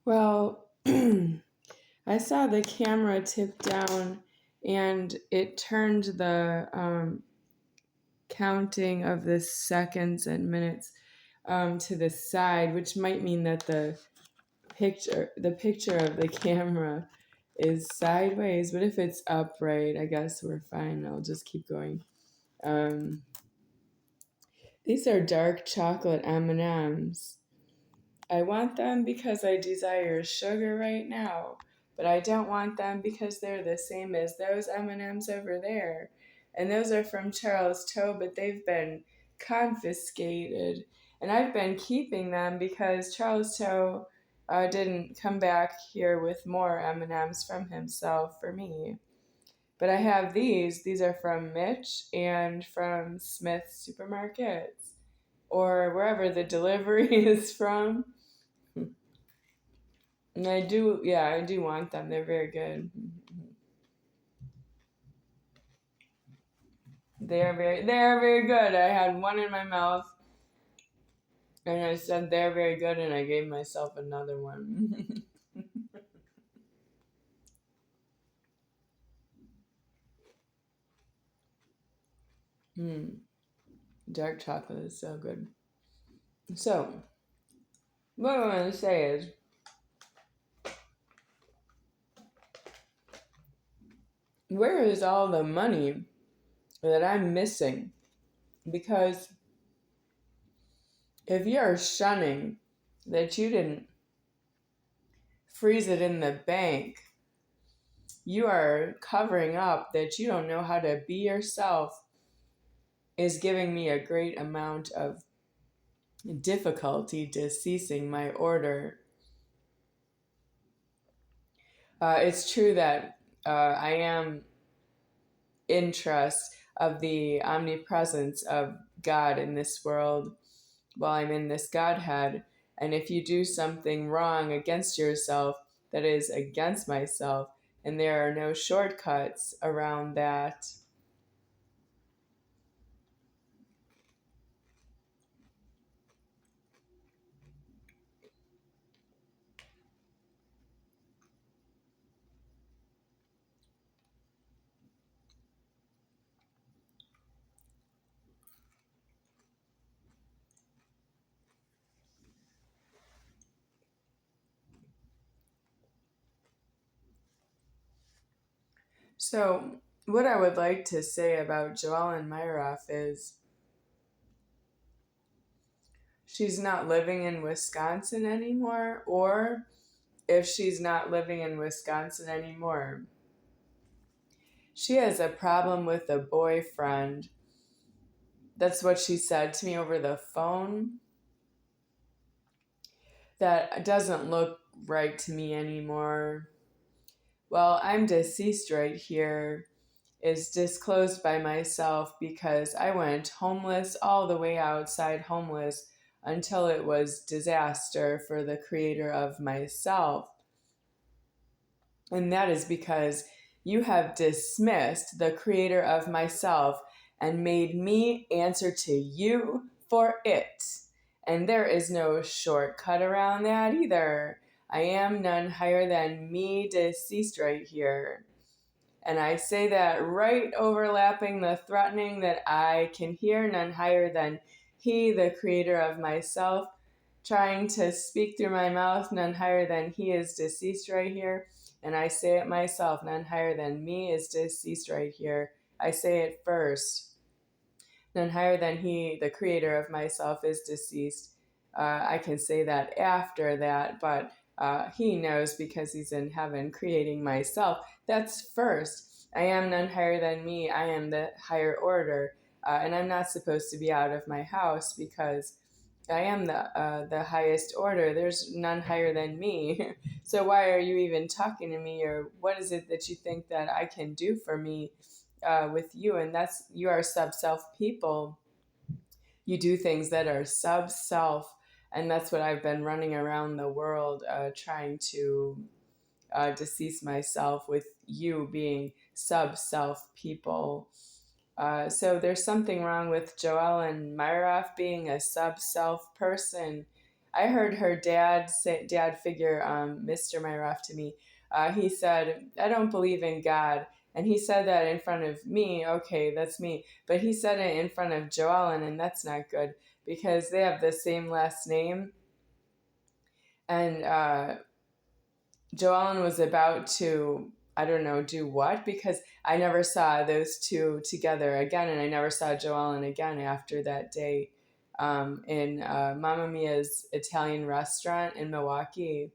Well, I saw the camera tip down and it turned the counting of the seconds and minutes to the side, which might mean that the picture of the camera is sideways. But if it's upright, I guess we're fine. I'll just keep going. These are dark chocolate M&Ms. I want them because I desire sugar right now, but I don't want them because they're the same as those M&Ms over there. And those are from Charles Toe, but they've been confiscated. And I've been keeping them because Charles Toe didn't come back here with more M&Ms from himself for me. But I have these. These are from Mitch and from Smith Supermarkets or wherever the delivery is from. And I do want them. They're very good. They are very good. I had one in my mouth and I said they're very good and I gave myself another one. Dark chocolate is so good. So, what I want to say is, where is all the money that I'm missing? Because if you're shunning that you didn't freeze it in the bank, you are covering up that you don't know how to be yourself, is giving me a great amount of difficulty deceasing my order. It's true that I am in trust of the omnipresence of God in this world while I'm in this Godhead. And if you do something wrong against yourself, that is against myself, and there are no shortcuts around that. So, what I would like to say about JoEllen Meyeroff is she's not living in Wisconsin anymore, or if she's not living in Wisconsin anymore, she has a problem with a boyfriend. That's what she said to me over the phone. That doesn't look right to me anymore. Well, I'm deceased right here is disclosed by myself because I went homeless all the way outside homeless until it was disaster for the creator of myself. And that is because you have dismissed the creator of myself and made me answer to you for it. And there is no shortcut around that either. I am none higher than me deceased right here. And I say that right overlapping the threatening that I can hear, none higher than he, the creator of myself, trying to speak through my mouth, none higher than he is deceased right here. And I say it myself, none higher than me is deceased right here. I say it first. None higher than he, the creator of myself, is deceased. I can say that after that, but he knows because he's in heaven creating myself. That's first. I am none higher than me. I am the higher order. And I'm not supposed to be out of my house because I am the highest order. There's none higher than me. So why are you even talking to me? Or what is it that you think that I can do for me with you? And that's, you are sub-self people. You do things that are sub-self. And that's what I've been running around the world trying to decease myself, with you being sub-self people. So there's something wrong with JoEllen Meyeroff being a sub-self person. I heard her dad figure, Mr. Meyeroff to me. He said, I don't believe in God. And he said that in front of me. Okay, that's me. But he said it in front of JoEllen, and that's not good because they have the same last name. And JoEllen was about to, I don't know, do what? Because I never saw those two together again, and I never saw JoEllen again after that day in Mamma Mia's Italian restaurant in Milwaukee,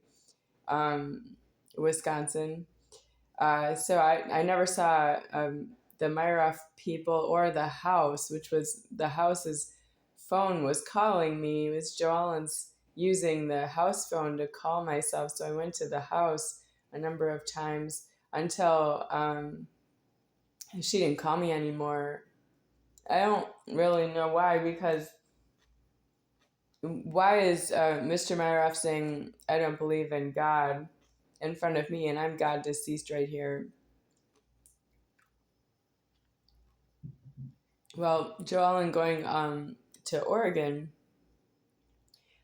Wisconsin. So I never saw the Meyeroff people or the house, which was the house's phone was calling me. It was JoEllen's using the house phone to call myself. So I went to the house a number of times until she didn't call me anymore. I don't really know why, because why is Mr. Meyeroff saying, I don't believe in God in front of me, and I'm God deceased right here? Well, JoEllen going to Oregon,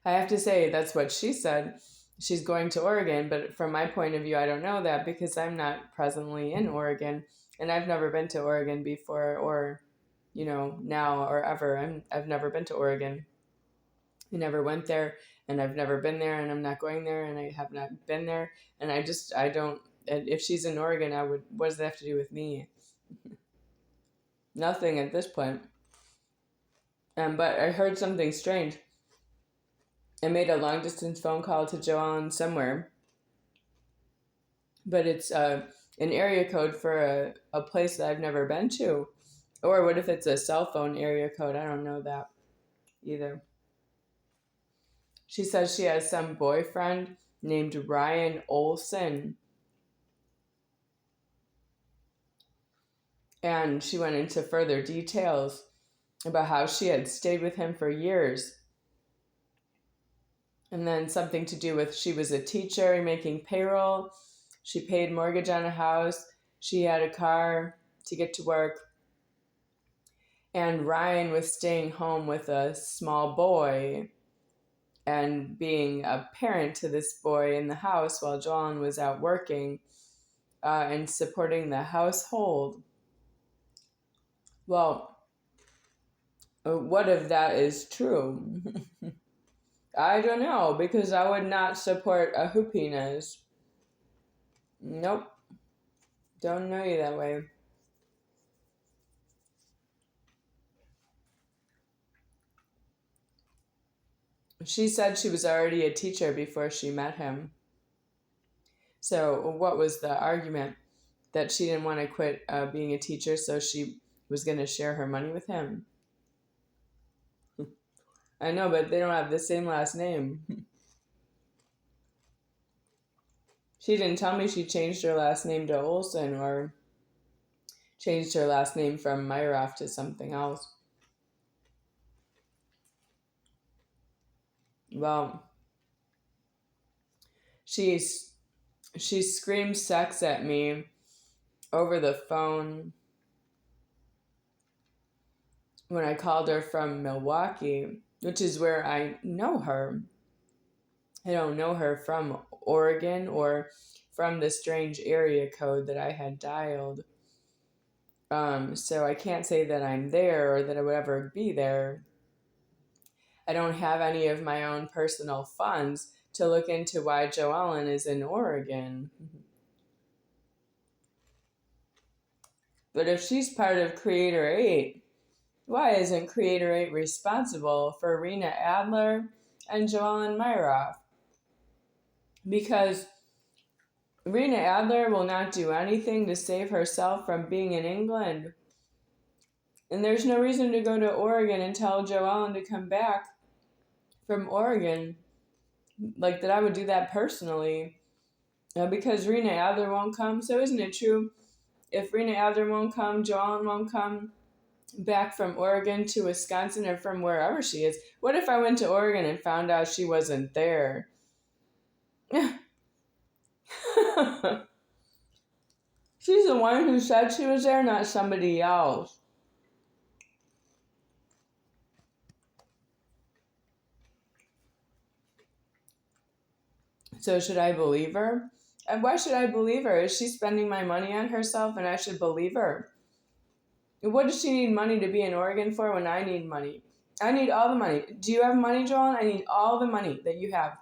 I have to say that's what she said. She's going to Oregon, but from my point of view, I don't know that because I'm not presently in Oregon, and I've never been to Oregon before, or now or ever. I've never been to Oregon. I never went there, and I've never been there, and I'm not going there, and I have not been there, and I don't. If she's in Oregon, what does that have to do with me? Nothing at this point. But I heard something strange. I made a long distance phone call to JoEllen somewhere, but it's an area code for a place that I've never been to. Or what if it's a cell phone area code? I don't know that either. She says she has some boyfriend named Ryan Olson. And she went into further details about how she had stayed with him for years. And then something to do with she was a teacher making payroll. She paid mortgage on a house. She had a car to get to work. And Ryan was staying home with a small boy and being a parent to this boy in the house while JoEllen was out working and supporting the household. Well, what if that is true? I don't know, because I would not support a hoopiness. Nope. Don't know you that way. She said she was already a teacher before she met him. So what was the argument? That she didn't want to quit being a teacher, so she was going to share her money with him. I know, but they don't have the same last name. She didn't tell me she changed her last name to Olson or changed her last name from Meyeroff to something else. Well, she screamed sex at me over the phone when I called her from Milwaukee, which is where I know her. I don't know her from Oregon or from the strange area code that I had dialed. So I can't say that I'm there or that I would ever be there. I don't have any of my own personal funds to look into why JoEllen is in Oregon. But if she's part of Creator 8, why isn't Creator 8 responsible for Rena Adler and JoEllen Meyeroff? Because Rena Adler will not do anything to save herself from being in England. And there's no reason to go to Oregon and tell JoEllen to come back from Oregon. Like that I would do that personally. Because Rena Adler won't come. So isn't it true? If Rena Adler won't come, JoEllen won't come back from Oregon to Wisconsin or from wherever she is. What if I went to Oregon and found out she wasn't there? She's the one who said she was there, not somebody else. So should I believe her? And why should I believe her? Is she spending my money on herself and I should believe her? What does she need money to be in Oregon for when I need money? I need all the money. Do you have money, Joel? I need all the money that you have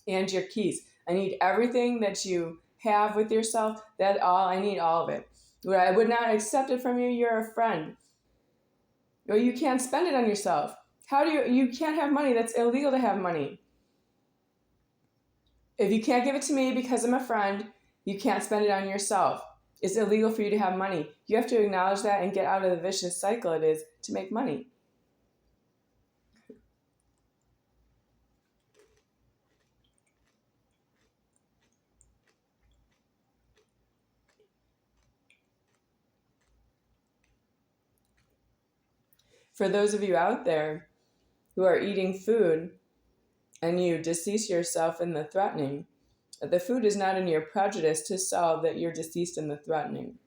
and your keys. I need everything that you have with yourself. I need all of it. I would not accept it from you. You're a friend. Or you can't spend it on yourself. You can't have money. That's illegal to have money. If you can't give it to me because I'm a friend, you can't spend it on yourself. It's illegal for you to have money. You have to acknowledge that and get out of the vicious cycle it is to make money. For those of you out there who are eating food and you decease yourself in the threatening, the food is not in your prejudice to solve that you're deceased in the threatening.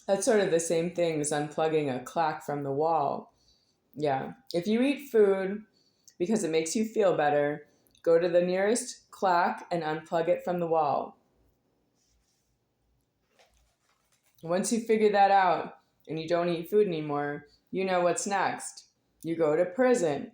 That's sort of the same thing as unplugging a clock from the wall. Yeah. If you eat food because it makes you feel better, go to the nearest clock and unplug it from the wall. Once you figure that out and you don't eat food anymore, you know what's next. You go to prison.